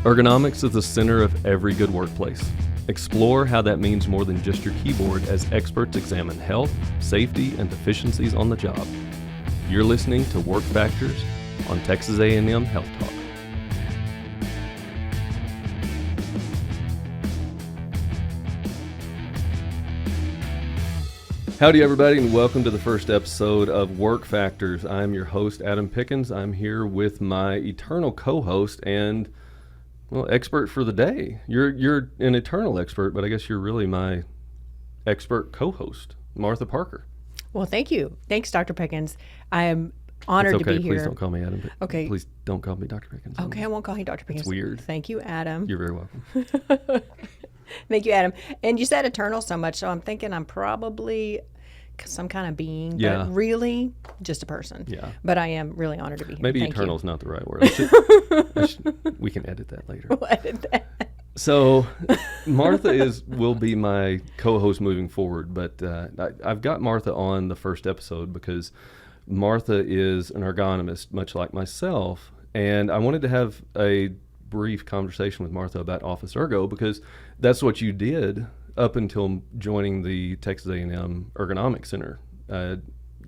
Ergonomics is the center of every good workplace. Explore how that means more than just your keyboard as experts examine health, safety, and deficiencies on the job. You're listening to Work Factors on Texas A&M Health Talk. Howdy everybody, and welcome to the first episode of Work Factors. I'm your host, Adam Pickens. I'm here with my eternal co-host and, well, expert for the day. You're an eternal expert, but I guess you're really my expert co-host, Martha Parker. Well, thank you. Thanks, Dr. Pickens. I am honored to be here. Please don't call me Adam. Okay. Please don't call me Dr. Pickens. Okay, I won't call you Dr. Pickens. It's weird. Thank you, Adam. You're very welcome. Thank you, Adam. And you said eternal so much, so I'm thinking I'm probably some kind of being, but really just a person. Yeah. But I am really honored to be here. Maybe Thank eternal you. is not the right word. We can edit that later. We'll edit that. So Martha will be my co-host moving forward, but I've got Martha on the first episode because Martha is an ergonomist, much like myself, and I wanted to have a brief conversation with Martha about Office Ergo because that's what you did up until joining the Texas A&M Ergonomics Center.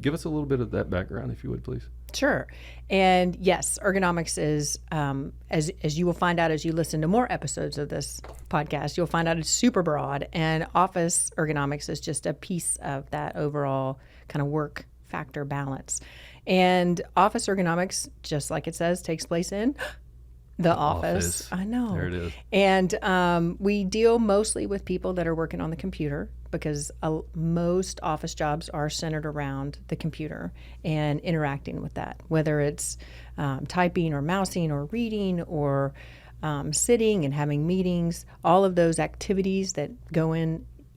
Give us a little bit of that background, if you would, please. Sure. And yes, ergonomics is, as you will find out as you listen to more episodes of this podcast, you'll find out it's super broad, and office ergonomics is just a piece of that overall kind of work factor balance. And office ergonomics, just like it says, takes place in the office. I know. There it is. And we deal mostly with people that are working on the computer because most office jobs are centered around the computer and interacting with that, whether it's typing or mousing or reading or sitting and having meetings. All of those activities that go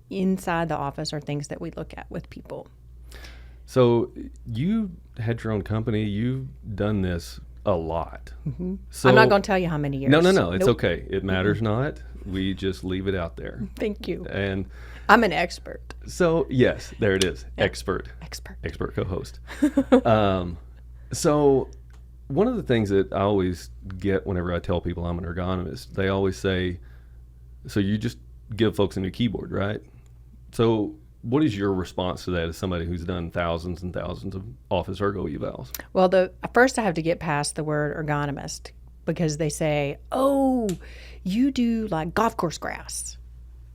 inside the office are things that we look at with people. So you had your own company. You've done this a lot. Mm-hmm. So, I'm not going to tell you how many years. No. It's okay. It matters not. We just leave it out there. Thank you. And I'm an expert. So, yes, there it is. Yeah. Expert co-host. So one of the things that I always get whenever I tell people I'm an ergonomist, they always say, so you just give folks a new keyboard, right? So what is your response to that as somebody who's done thousands and thousands of Office Ergo evals? Well, first I have to get past the word ergonomist because they say, oh, you do like golf course grass.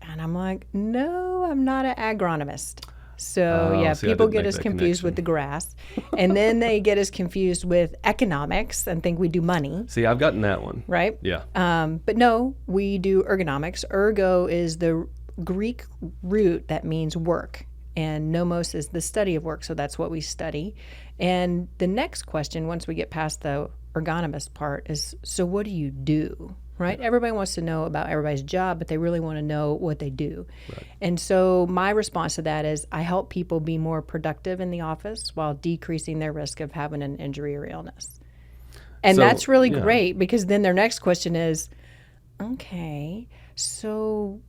And I'm like, no, I'm not an agronomist. So people get us confused with the grass. And then they get us confused with economics and think we do money. See, I've gotten that one. Right? Yeah. But no, we do ergonomics. Ergo is the Greek root that means work, and nomos is the study of work, so that's what we study. And the next question, once we get past the ergonomist part, is, so what do you do, right? Everybody wants to know about everybody's job, but they really want to know what they do. Right. And so my response to that is I help people be more productive in the office while decreasing their risk of having an injury or illness. And that's really great because then their next question is, okay, so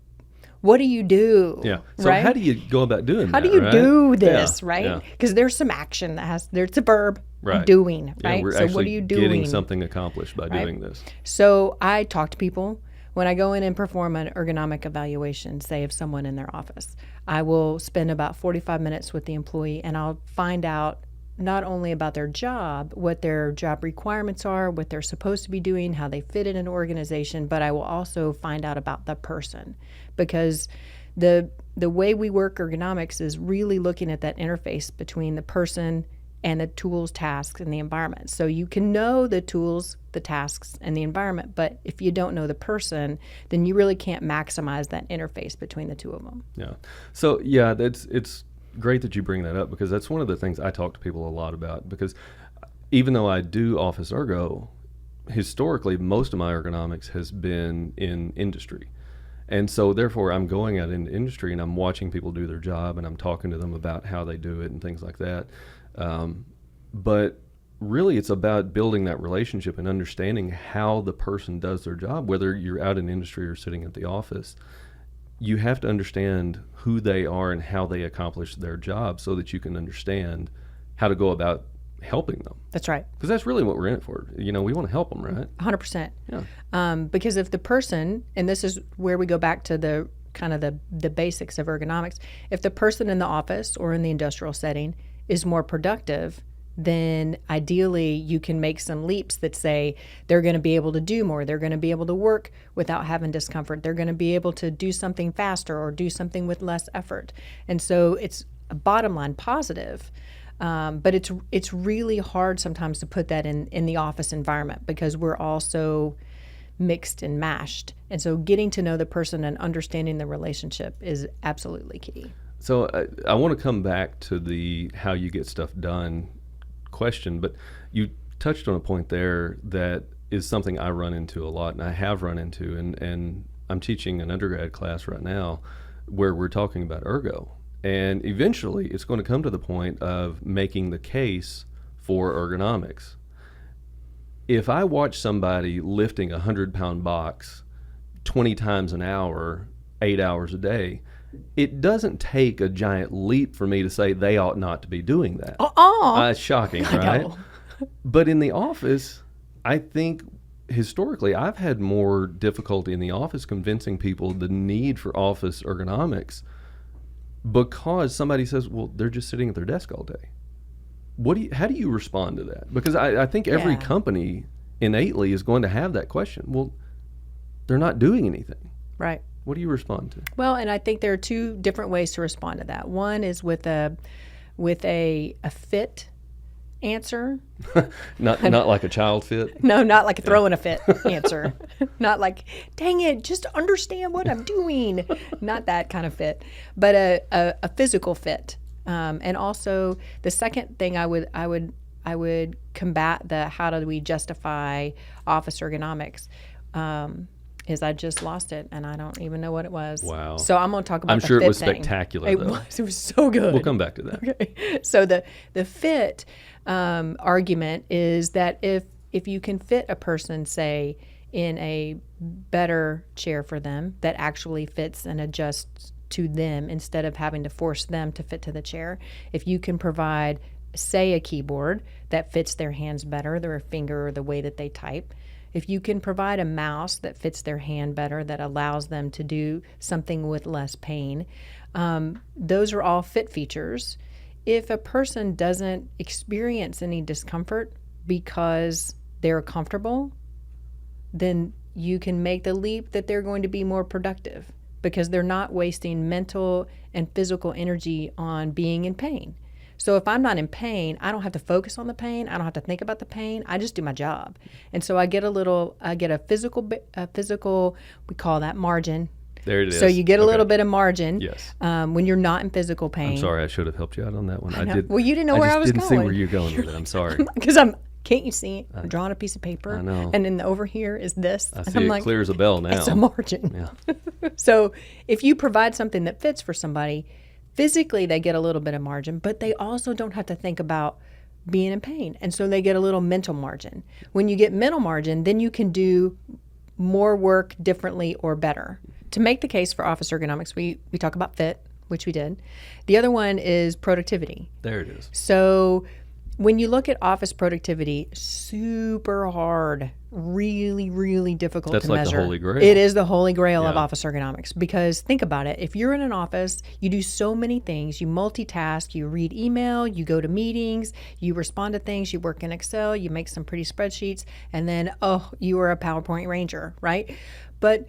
what do you do? Yeah. So right? How do you go about doing that? How do you do this, yeah. right? Because there's some action it's a verb, right. Doing, right? Yeah, we're so actually what are you doing? Getting something accomplished by doing this. So I talk to people when I go in and perform an ergonomic evaluation, say of someone in their office. I will spend about 45 minutes with the employee and I'll find out not only about their job, what their job requirements are, what they're supposed to be doing, how they fit in an organization, but I will also find out about the person because the way we work ergonomics is really looking at that interface between the person and the tools, tasks, and the environment. So you can know the tools, the tasks, and the environment, but if you don't know the person, then you really can't maximize that interface between the two of them. Yeah. So it's great that you bring that up because that's one of the things I talk to people a lot about because even though I do Office Ergo, historically most of my ergonomics has been in industry. And so therefore I'm going out into industry and I'm watching people do their job and I'm talking to them about how they do it and things like that. But really it's about building that relationship and understanding how the person does their job, whether you're out in industry or sitting at the office. You have to understand who they are and how they accomplish their job so that you can understand how to go about helping them. That's right. Because that's really what we're in it for. We want to help them, right? 100%. Yeah. Because if the person, and this is where we go back to the kind of the basics of ergonomics, if the person in the office or in the industrial setting is more productive, then ideally you can make some leaps that say they're going to be able to do more. They're going to be able to work without having discomfort. They're going to be able to do something faster or do something with less effort. And so it's a bottom line positive. But it's really hard sometimes to put that in the office environment because we're all so mixed and mashed. And so getting to know the person and understanding the relationship is absolutely key. So I want to come back to the how you get stuff done question, but you touched on a point there that is something I run into a lot, and I have run into, and I'm teaching an undergrad class right now where we're talking about ergo. And eventually it's going to come to the point of making the case for ergonomics. If I watch somebody lifting a 100-pound box 20 times an hour, 8 hours a day, it doesn't take a giant leap for me to say they ought not to be doing that. It's shocking, right? But in the office, I think historically I've had more difficulty in the office convincing people the need for office ergonomics because somebody says, well, they're just sitting at their desk all day. How do you respond to that? Because I think every company innately is going to have that question. Well, they're not doing anything. Right. What do you respond to? Well, and I think there are two different ways to respond to that. One is with a fit answer. not like a child fit? No, not like a throwing a fit answer. Not like, dang it, just understand what I'm doing. Not that kind of fit, but a physical fit. And also the second thing I would combat the how do we justify office ergonomics is I just lost it and I don't even know what it was. Wow. So I'm going to talk about I'm the sure fit it was thing. spectacular. It was so good. We'll come back to that. Okay. So the fit argument is that if you can fit a person, say, in a better chair for them that actually fits and adjusts to them instead of having to force them to fit to the chair, if you can provide, say, a keyboard that fits their hands better, their finger, or the way that they type, if you can provide a mouse that fits their hand better, that allows them to do something with less pain, those are all fit features. If a person doesn't experience any discomfort because they're comfortable, then you can make the leap that they're going to be more productive because they're not wasting mental and physical energy on being in pain. So if I'm not in pain, I don't have to focus on the pain. I don't have to think about the pain. I just do my job. And so I get a physical, we call that margin. There it is. So you get a little bit of margin. Yes. When you're not in physical pain. I'm sorry, I should have helped you out on that one. I did. Well, you didn't know where I was going. I just didn't see where you're going with it. I'm sorry. Because can't you see? I'm drawing a piece of paper. I know. And then over here is this. I and see I'm it like, clear as a bell now. It's a margin. Yeah. So if you provide something that fits for somebody, physically they get a little bit of margin, but they also don't have to think about being in pain. And so they get a little mental margin. When you get mental margin, then you can do more work differently or better. To make the case for office ergonomics, we talk about fit, which we did. The other one is productivity. There it is. So when you look at office productivity, super hard, really, really difficult That's to like measure. the holy grail. It is the holy grail of Yeah. office ergonomics because think about it. If you're in an office, you do so many things. You multitask, you read email, you go to meetings, you respond to things, you work in Excel, you make some pretty spreadsheets, and then, you are a PowerPoint ranger, right? But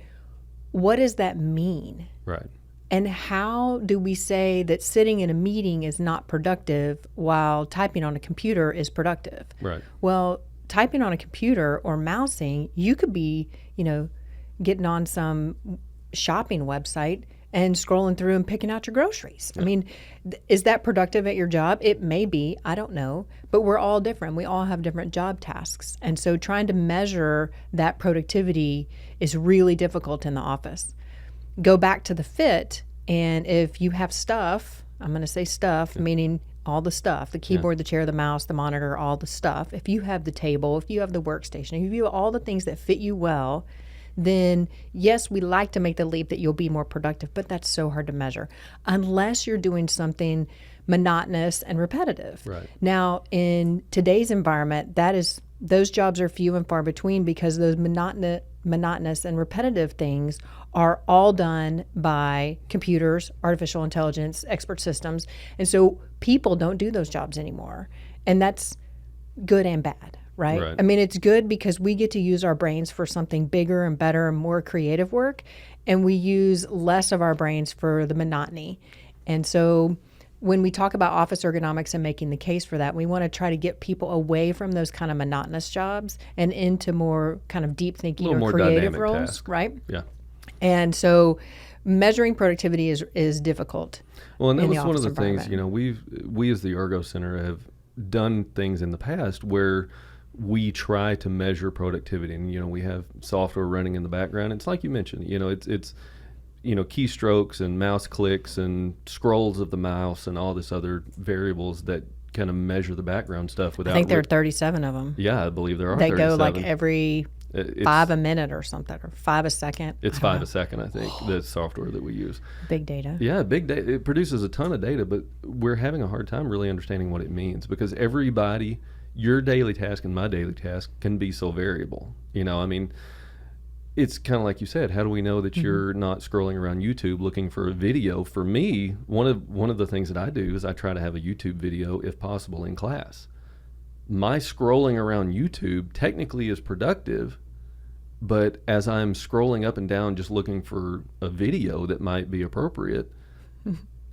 what does that mean? Right. And how do we say that sitting in a meeting is not productive while typing on a computer is productive? Right. Well, typing on a computer or mousing, you could be, getting on some shopping website and scrolling through and picking out your groceries. Yeah. I mean, is that productive at your job? It may be. I don't know. But we're all different. We all have different job tasks. And so trying to measure that productivity is really difficult in the office. Go back to the fit, and if you have stuff, I'm going to say stuff, meaning all the stuff, the keyboard, the chair, the mouse, the monitor, all the stuff. If you have the table, if you have the workstation, if you have all the things that fit you well, then yes, we like to make the leap that you'll be more productive, but that's so hard to measure unless you're doing something monotonous and repetitive. Right. Now, in today's environment, those jobs are few and far between because those monotonous and repetitive things are all done by computers, artificial intelligence, expert systems. And so people don't do those jobs anymore. And that's good and bad, right? I mean, it's good because we get to use our brains for something bigger and better and more creative work. And we use less of our brains for the monotony. And so when we talk about office ergonomics and making the case for that, we want to try to get people away from those kind of monotonous jobs and into more kind of deep thinking or creative roles, task. Right? Yeah. And so measuring productivity is difficult. Well, and that was one of the things, we as the Ergo Center have done things in the past where we try to measure productivity, and we have software running in the background. It's like you mentioned, it's keystrokes and mouse clicks and scrolls of the mouse and all this other variables that kind of measure the background stuff. I think there are 37 of them. Yeah, I believe there are. They go like every 5 a minute or something, or 5 a second. It's 5 a second, I think, the software that we use. Big data. Yeah, big data. It produces a ton of data, but we're having a hard time really understanding what it means because everybody, your daily task and my daily task can be so variable. It's kind of like you said, how do we know that you're not scrolling around YouTube looking for a video? For me, one of the things that I do is I try to have a YouTube video, if possible, in class. My scrolling around YouTube technically is productive, but as I'm scrolling up and down just looking for a video that might be appropriate,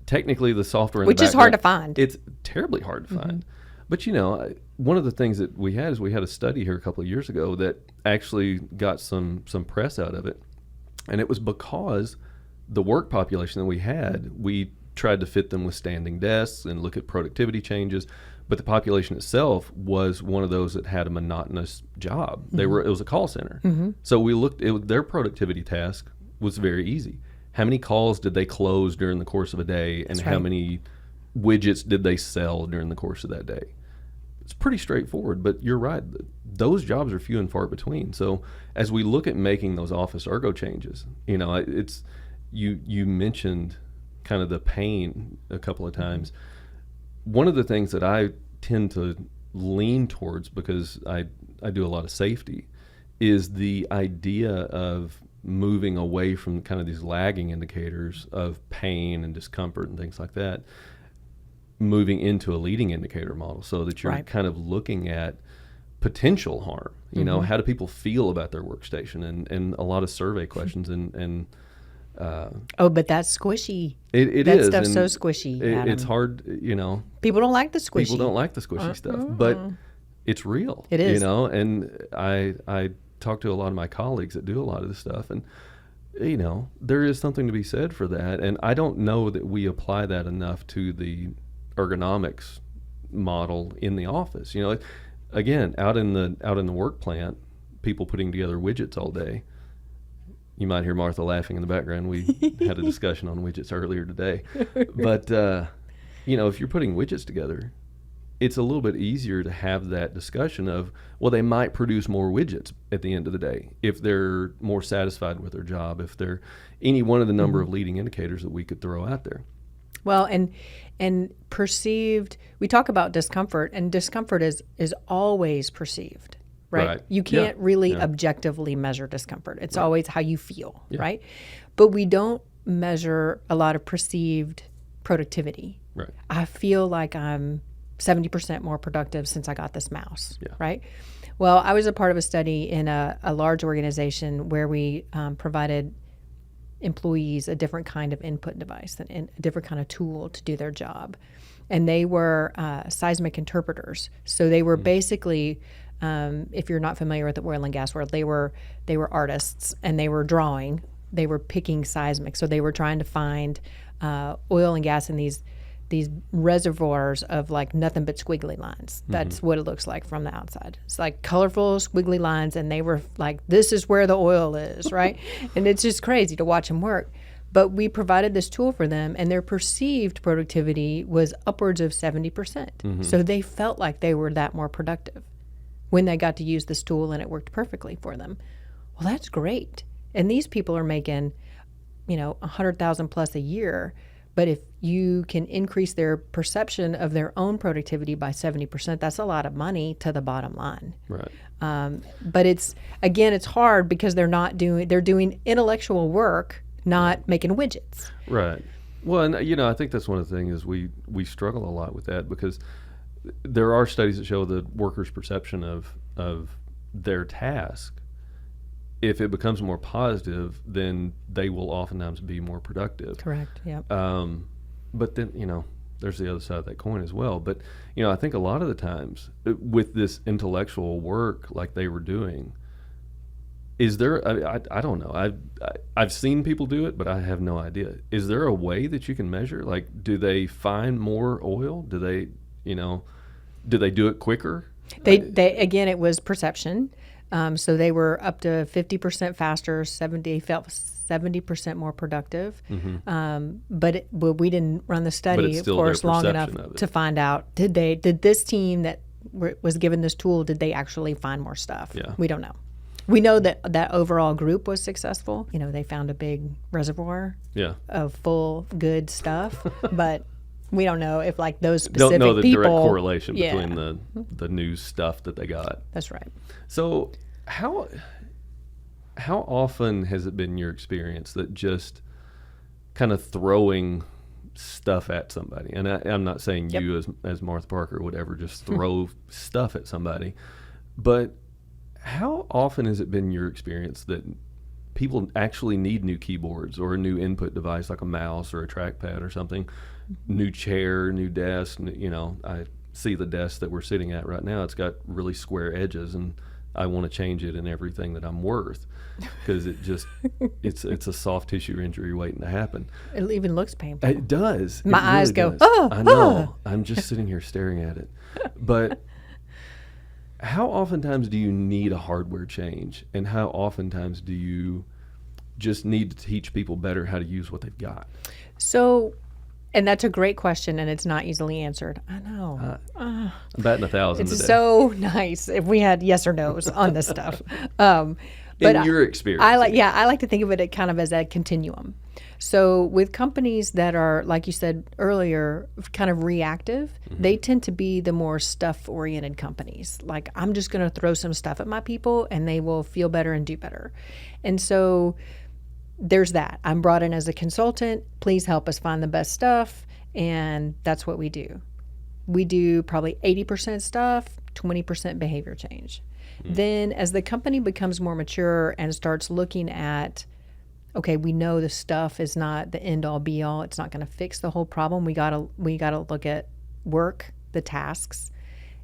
technically the software in the background, which is hard to find. It's terribly hard to find. But one of the things that we had is we had a study here a couple of years ago that actually got some press out of it, and it was because the work population that we tried to fit them with standing desks and look at productivity changes, but the population itself was one of those that had a monotonous job. It was a call center, so we looked at their productivity task was very easy. How many calls did they close during the course of a day, and how many widgets did they sell during the course of that day? It's pretty straightforward, but you're right. Those jobs are few and far between. So as we look at making those office ergo changes, it's you mentioned kind of the pain a couple of times. One of the things that I tend to lean towards, because I do a lot of safety, is the idea of moving away from kind of these lagging indicators of pain and discomfort and things like that, moving into a leading indicator model so that you're kind of looking at potential harm. How do people feel about their workstation, and a lot of survey questions and but that's squishy. That stuff's so squishy. It's hard, People don't like the squishy. People don't like the squishy stuff, but it's real. It is. And I talk to a lot of my colleagues that do a lot of this stuff, and there is something to be said for that. And I don't know that we apply that enough to the ergonomics model in the office. Again, out in the work plant, people putting together widgets all day. You might hear Martha laughing in the background. We had a discussion on widgets earlier today. But if you're putting widgets together, it's a little bit easier to have that discussion of, well, they might produce more widgets at the end of the day if they're more satisfied with their job, if they're any one of the number of leading indicators that we could throw out there. Well, and perceived, we talk about discomfort, and discomfort is always perceived, right? You can't really objectively measure discomfort. It's always how you feel, right? But we don't measure a lot of perceived productivity. Right. I feel like I'm 70% more productive since I got this mouse, right? Well, I was a part of a study in a large organization where we provided employees a different kind of input device and a different kind of tool to do their job. And they were seismic interpreters. So they were basically, if you're not familiar with the oil and gas world, they were artists, and they were drawing. They were picking seismic. So they were trying to find oil and gas in these reservoirs of like nothing but squiggly lines. That's what it looks like from the outside. It's like colorful squiggly lines, and they were like, this is where the oil is, right? And it's just crazy to watch them work. But we provided this tool for them, and their perceived productivity was upwards of 70%. So they felt like they were that more productive when they got to use this tool, and it worked perfectly for them. Well, that's great. And these people are making, 100,000 plus a year. But if you can increase their perception of their own productivity by 70%, that's a lot of money to the bottom line. Right. But it's hard because they're doing intellectual work, not making widgets. Right. Well, and I think that's one of the things is we struggle a lot with that, because there are studies that show the worker's perception of their task. If it becomes more positive, then they will oftentimes be more productive. Correct. Yeah. But then, there's the other side of that coin as well. But, I think a lot of the times with this intellectual work like they were doing, is there, I don't know. I've seen people do it, but I have no idea. Is there a way that you can measure? Like, do they find more oil? Do they do it quicker? They again, it was perception. So they were up to 50% faster, 70% more productive. Mm-hmm. But we didn't run the study, of course, long enough to find out, did this team that was given this tool, did they actually find more stuff? Yeah. We don't know. We know that overall group was successful. They found a big reservoir of full good stuff, but we don't know if like those specific don't know the people, direct correlation between the new stuff that they got. That's right. So how often has it been your experience that just kind of throwing stuff at somebody, and I'm not saying you as Martha Parker would ever just throw stuff at somebody, but how often has it been your experience that people actually need new keyboards or a new input device like a mouse or a trackpad or something, new chair, new desk? I see the desk that we're sitting at right now. It's got really square edges, and I want to change it in everything that I'm worth, because it's a soft tissue injury waiting to happen. It even looks painful. It does. My eyes really go, does. oh, I know. oh. I'm just sitting here staring at it. But how oftentimes do you need a hardware change, and how oftentimes do you just need to teach people better how to use what they've got? So, and that's a great question, and it's not easily answered. I know. I'm batting 1,000 it's today. so nice if we had yes or no's on this stuff. In your experience, I like to think of it kind of as a continuum. So with companies that are, like you said earlier, kind of reactive, they tend to be the more stuff-oriented companies. Like, I'm just going to throw some stuff at my people, and they will feel better and do better. And so there's that. I'm brought in as a consultant. Please help us find the best stuff, and that's what we do. We do probably 80% stuff, 20% behavior change. Then as the company becomes more mature and starts looking at, okay, we know the stuff is not the end all be all. It's not going to fix the whole problem. We gotta look at work, the tasks,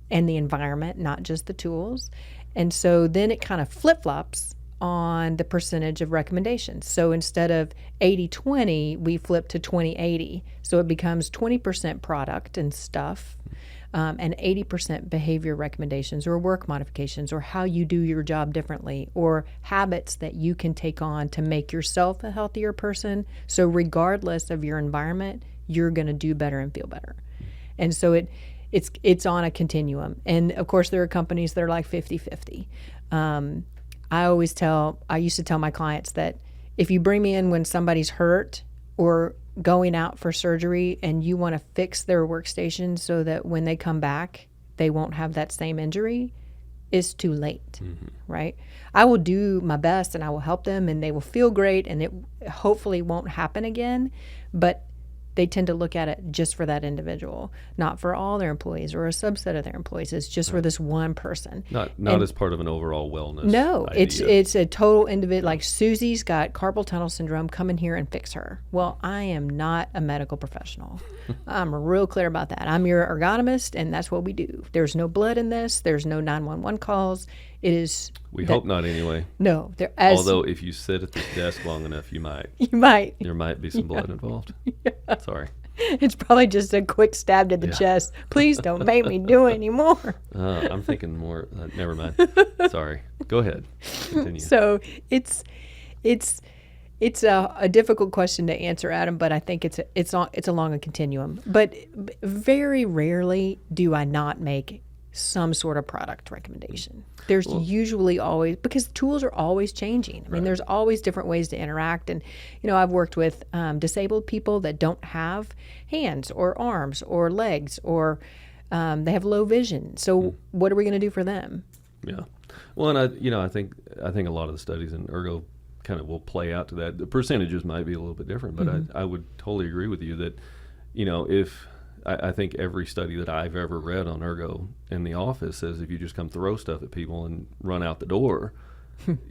and the environment, not just the tools. And so then it kind of flip-flops on the percentage of recommendations. So instead of 80-20, we flip to 20-80. So it becomes 20% product and stuff, and 80% behavior recommendations or work modifications or how you do your job differently or habits that you can take on to make yourself a healthier person. So regardless of your environment, you're going to do better and feel better. And so it's on a continuum. And of course, there are companies that are like 50-50. I used to tell my clients that if you bring me in when somebody's hurt or going out for surgery and you want to fix their workstation so that when they come back, they won't have that same injury, it's too late, right? I will do my best and I will help them and they will feel great and it hopefully won't happen again, but they tend to look at it just for that individual, not for all their employees or a subset of their employees. It's just for this one person. Not as part of an overall wellness. No, idea. it's a total individual. Like Susie's got carpal tunnel syndrome. Come in here and fix her. Well, I am not a medical professional. I'm real clear about that. I'm your ergonomist, and that's what we do. There's no blood in this. There's no 911 calls. It is. We hope not, anyway. No, although if you sit at this desk long enough, you might. You might. There might be some blood involved. Yeah. Sorry. It's probably just a quick stab to the chest. Please don't make me do it anymore. I'm thinking more. Never mind. Sorry. Go ahead. Continue. So it's a difficult question to answer, Adam, but I think it's along a continuum. But very rarely do I not make some sort of product recommendation. There's usually always, because tools are always changing. I mean, there's always different ways to interact. And, I've worked with disabled people that don't have hands or arms or legs, or they have low vision. So what are we going to do for them? Yeah. Well, and I think a lot of the studies in ergo kind of will play out to that. The percentages might be a little bit different, but I would totally agree with you that, if I think every study that I've ever read on ergo in the office says if you just come throw stuff at people and run out the door,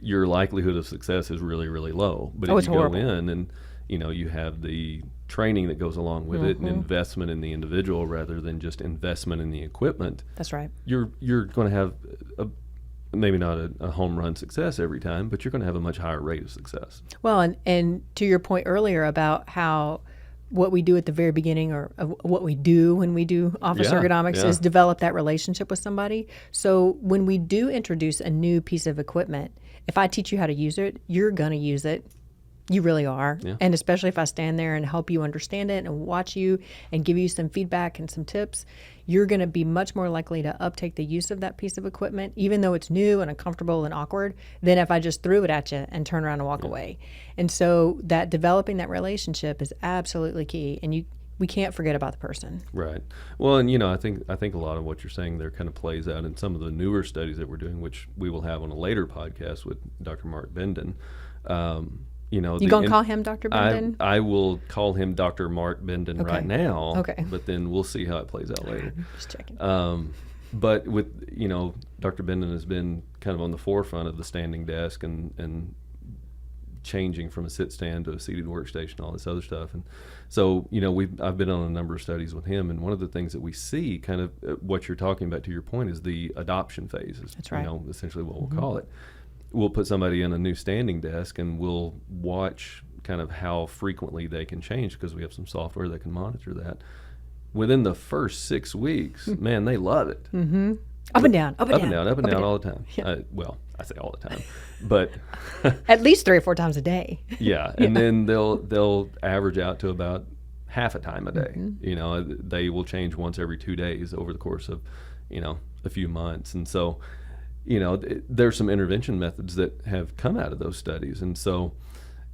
your likelihood of success is really, really low. But if you go in and, you have the training that goes along with it and investment in the individual rather than just investment in the equipment. That's right. You're going to have maybe not a home run success every time, but you're going to have a much higher rate of success. Well, and to your point earlier about how what we do at the very beginning, or what we do when we do office ergonomics, is develop that relationship with somebody. So when we do introduce a new piece of equipment, if I teach you how to use it, you're going to use it. You really are. Yeah. And especially if I stand there and help you understand it and watch you and give you some feedback and some tips, you're going to be much more likely to uptake the use of that piece of equipment, even though it's new and uncomfortable and awkward, than if I just threw it at you and turn around and walk away. And so that developing that relationship is absolutely key. And we can't forget about the person. Right. Well, and I think a lot of what you're saying there kind of plays out in some of the newer studies that we're doing, which we will have on a later podcast with Dr. Mark Benden. You going to call him Dr. Benden? I will call him Dr. Mark Benden right now. Okay. But then we'll see how it plays out later. Just checking. But with, Dr. Benden has been kind of on the forefront of the standing desk and changing from a sit stand to a seated workstation, all this other stuff. And so, I've been on a number of studies with him, and one of the things that we see, kind of what you're talking about to your point, is the adoption phase. That's right. Essentially what we'll call it. We'll put somebody in a new standing desk and we'll watch kind of how frequently they can change, because we have some software that can monitor that. Within the first 6 weeks, man, they love it. Mm-hmm. Up and down all the time. Yeah. I say all the time, but at least 3 or 4 times a day. Yeah, and then they'll average out to about half a time a day. They will change once every 2 days over the course of a few months, and so. There's some intervention methods that have come out of those studies. And so,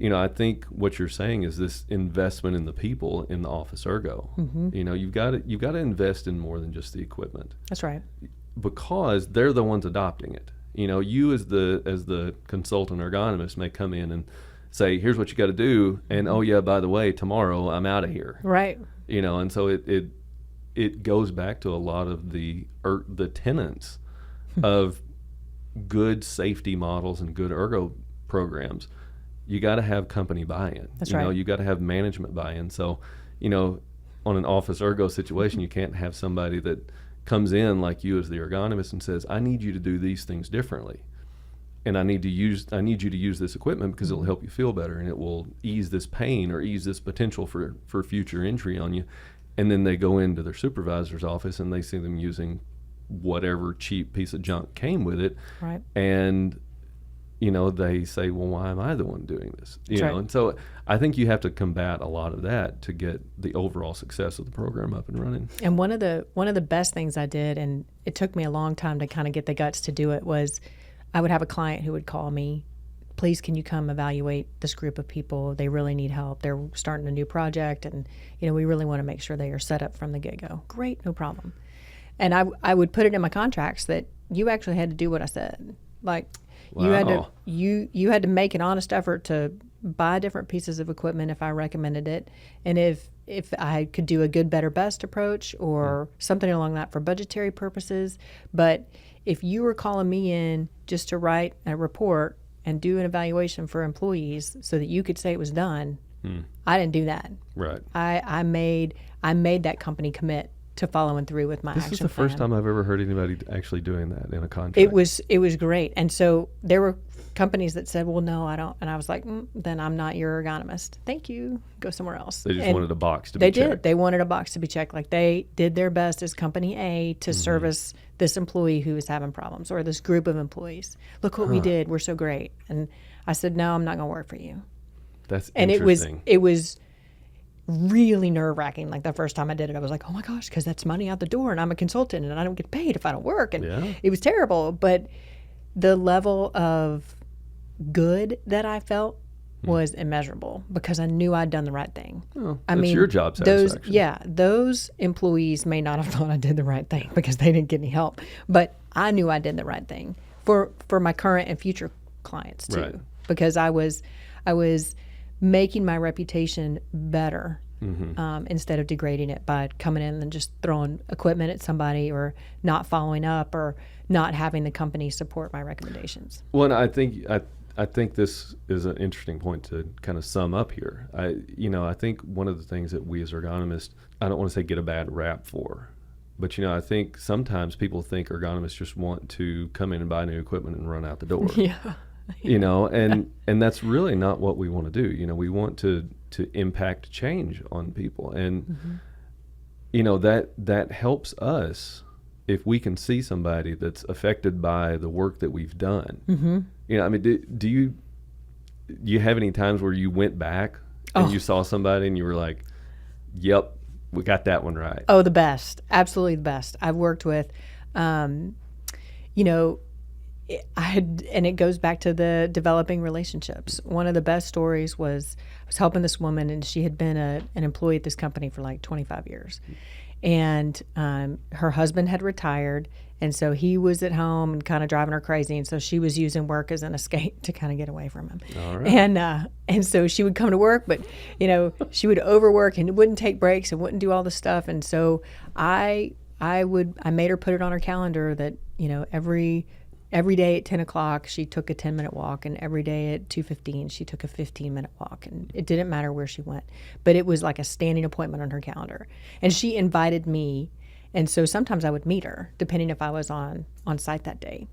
I think what you're saying is this investment in the people in the office ergo. You've got to invest in more than just the equipment. That's right. Because they're the ones adopting it. You as the consultant ergonomist may come in and say, here's what you got to do. And oh yeah, by the way, tomorrow I'm out of here. Right. And so it goes back to a lot of the tenets of good safety models and good ergo programs. You got to have company buy-in. That's right. You got to have management buy-in. So, on an office ergo situation, you can't have somebody that comes in like you as the ergonomist and says, I need you to do these things differently. And I need you to use this equipment because it'll help you feel better and it will ease this pain or ease this potential for future injury on you. And then they go into their supervisor's office and they see them using whatever cheap piece of junk came with it. Right. And, they say, well, why am I the one doing this? That's right. And so I think you have to combat a lot of that to get the overall success of the program up and running. And one of the best things I did, and it took me a long time to kind of get the guts to do it, was I would have a client who would call me, please, can you come evaluate this group of people? They really need help. They're starting a new project, and, we really want to make sure they are set up from the get-go. Great, no problem. And I would put it in my contracts that you actually had to do what I said. Like, wow. you had to make an honest effort to buy different pieces of equipment if I recommended it, and if I could do a good, better, best approach or something along that for budgetary purposes. But if you were calling me in just to write a report and do an evaluation for employees so that you could say it was done, I didn't do that. Right. I made that company commit to following through with my action plan. This is the first time I've ever heard anybody actually doing that in a contract. It was great. And so there were companies that said, well, no, I don't. And I was like, then I'm not your ergonomist. Thank you. Go somewhere else. They just wanted a box to be checked. They did. They wanted a box to be checked. Like, they did their best as company A to service this employee who is having problems, or this group of employees. Look what we did. We're so great. And I said, no, I'm not going to work for you. That's and interesting. it was really nerve-wracking. Like the first time I did it, I was like, oh my gosh, because that's money out the door, and I'm a consultant, and I don't get paid if I don't work, and it was terrible. But the level of good that I felt was immeasurable because I knew I'd done the right thing. Oh, I mean, your job satisfaction. Those employees may not have thought I did the right thing because they didn't get any help, but I knew I did the right thing for my current and future clients too, right. because I was making my reputation better instead of degrading it by coming in and just throwing equipment at somebody or not following up or not having the company support my recommendations. Well, and I think this is an interesting point to kind of sum up here. I think one of the things that we as ergonomists, I don't want to say get a bad rap for, but I think sometimes people think ergonomists just want to come in and buy new equipment and run out the door. Yeah. And that's really not what we want to do. We want to impact change on people, and that helps us if we can see somebody that's affected by the work that we've done. I mean, do you have any times where you went back and you saw somebody and you were like, yep, we got that one right? Oh, the best. Absolutely the best. I've worked with, and it goes back to the developing relationships. One of the best stories was I was helping this woman, and she had been an employee at this company for like 25 years. And her husband had retired, and so he was at home and kind of driving her crazy. And so she was using work as an escape to kind of get away from him. All right. And so she would come to work, but she would overwork and wouldn't take breaks and wouldn't do all the stuff. And so I made her put it on her calendar that every day at 10 o'clock, she took a 10-minute walk, and every day at 2:15, she took a 15-minute walk. And it didn't matter where she went, but it was like a standing appointment on her calendar. And she invited me, and so sometimes I would meet her, depending if I was on site that day.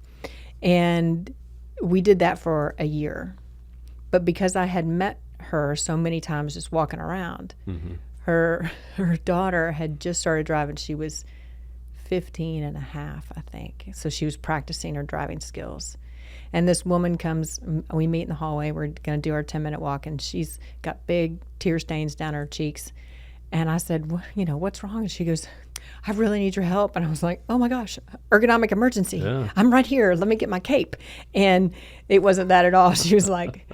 And we did that for a year. But because I had met her so many times just walking around, her daughter had just started driving. She was 15 and a half, I think. So she was practicing her driving skills. And this woman comes, we meet in the hallway, we're going to do our 10-minute walk, and she's got big tear stains down her cheeks. And I said, what's wrong? And she goes, I really need your help. And I was like, oh my gosh, ergonomic emergency. Yeah. I'm right here. Let me get my cape. And it wasn't that at all. She was like,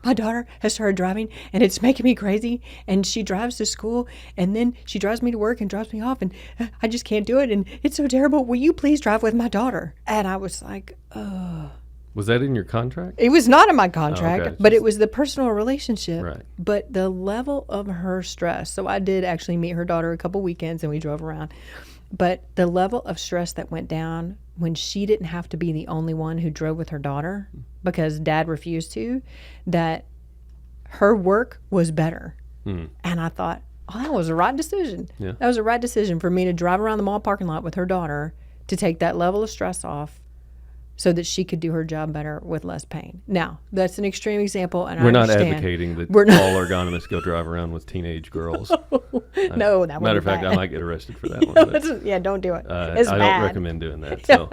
my daughter has started driving, and it's making me crazy. And she drives to school, and then she drives me to work and drops me off, and I just can't do it. And it's so terrible. Will you please drive with my daughter? And I was like, oh. Was that in your contract? It was not in my contract, okay. But it was the personal relationship. Right. But the level of her stress. So I did actually meet her daughter a couple weekends, and we drove around. But the level of stress that went down when she didn't have to be the only one who drove with her daughter because dad refused to, that her work was better. And I thought, that was the right decision. Yeah. That was the right decision for me to drive around the mall parking lot with her daughter to take that level of stress off, so that she could do her job better with less pain. Now, that's an extreme example, and we're I understand. Not advocating that all ergonomists go drive around with teenage girls. No, that matter of fact, I might get arrested for that one. But, yeah, don't do it. It's I bad. don't recommend doing that. So.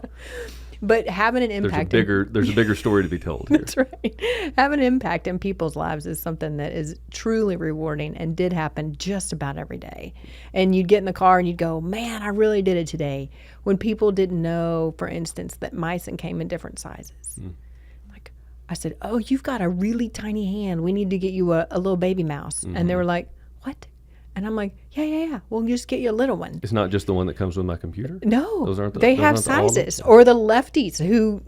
But having an impact. There's a bigger story to be told here. That's right. Having an impact in people's lives is something that is truly rewarding and did happen just about every day. And you'd get in the car and you'd go, man, I really did it today. When people didn't know, for instance, that meissen came in different sizes. Like I said, oh, you've got a really tiny hand. We need to get you a little baby mouse. And they were like, what? And I'm like, yeah. We'll just get you a little one. It's not just the one that comes with my computer? No. Those aren't they have sizes. Or the lefties who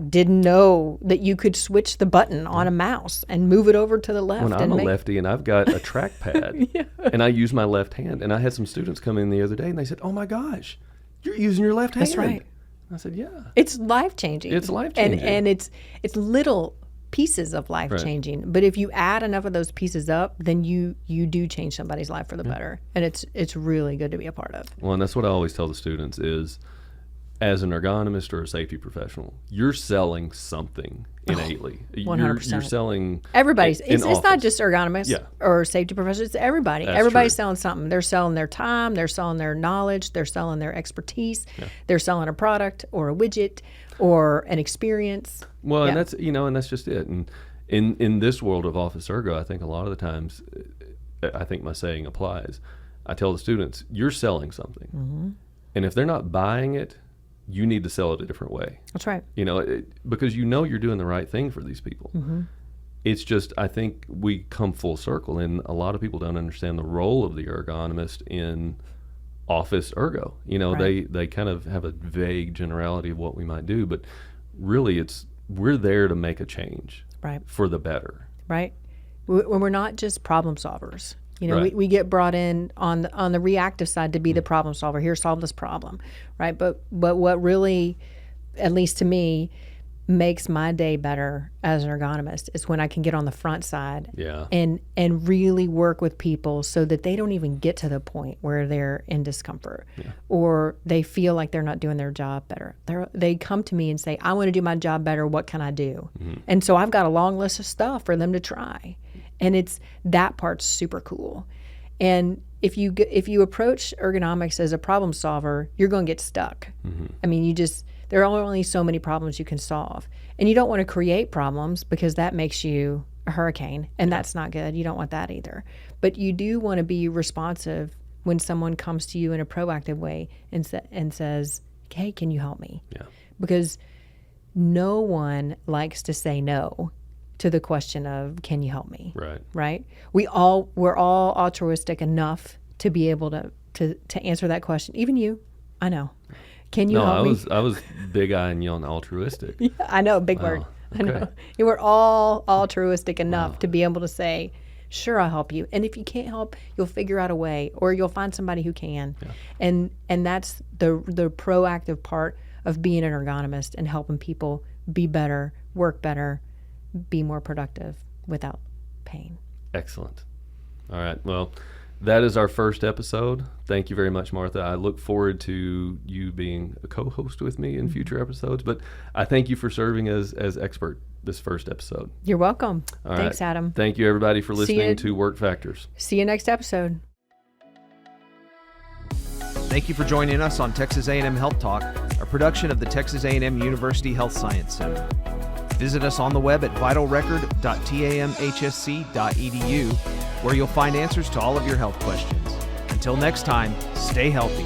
didn't know that you could switch the button on a mouse and move it over to the left. When I'm a lefty and I've got a trackpad and I use my left hand, and I had some students come in the other day and they said, oh my gosh, you're using your left hand. That's right. I said, yeah. It's life-changing. It's life-changing. And it's little pieces of life changing, but if you add enough of those pieces up, then you do change somebody's life for the better, and it's really good to be a part of. Well, and that's what I always tell the students is, as an ergonomist or a safety professional, you're selling something innately. 100%. You're selling everybody's. It's not just ergonomists or safety professionals. It's everybody. That's Everybody's true. selling something. They're selling their time. They're selling their knowledge. They're selling their expertise. Yeah. They're selling a product or a widget or an experience. Well, and that's and that's just it. And in this world of office ergo, I think a lot of the times, I think my saying applies. I tell the students, you're selling something. And if they're not buying it, you need to sell it a different way. That's right. Because you're doing the right thing for these people. It's just, I think we come full circle, and a lot of people don't understand the role of the ergonomist in office ergo. Right. They kind of have a vague generality of what we might do, but really we're there to make a change Right. for the better. Right. When we're not just problem solvers. Right. We get brought in on the reactive side to be the problem solver. Here, solve this problem, right? But what really, at least to me, makes my day better as an ergonomist is when I can get on the front side Yeah. and really work with people so that they don't even get to the point where they're in discomfort or they feel like they're not doing their job better. They come to me and say, I want to do my job better. What can I do? And so I've got a long list of stuff for them to try. And that part's super cool. And if you approach ergonomics as a problem solver, you're going to get stuck. I mean, there are only so many problems you can solve. And you don't want to create problems because that makes you a hurricane, and that's not good. You don't want that either. But you do want to be responsive when someone comes to you in a proactive way and says, hey, can you help me? Yeah. Because no one likes to say no to the question of, can you help me? Right. Right? We're all altruistic enough to be able to answer that question. Even you, I know. Can you help me? I was big eyeing you on altruistic. Yeah, I know, big word. I know. We're all altruistic enough to be able to say, sure, I'll help you. And if you can't help, you'll figure out a way, or you'll find somebody who can. Yeah. And that's the proactive part of being an ergonomist and helping people be better, work better, be more productive without pain. Excellent. All right. Well, that is our first episode. Thank you very much, Martha. I look forward to you being a co-host with me in future episodes, but I thank you for serving as expert this first episode. You're welcome. All Thanks, right. Adam. Thank you, everybody, for listening to Work Factors. See you next episode. Thank you for joining us on Texas A&M Health Talk, a production of the Texas A&M University Health Science Center. Visit us on the web at vitalrecord.tamhsc.edu, where you'll find answers to all of your health questions. Until next time, stay healthy.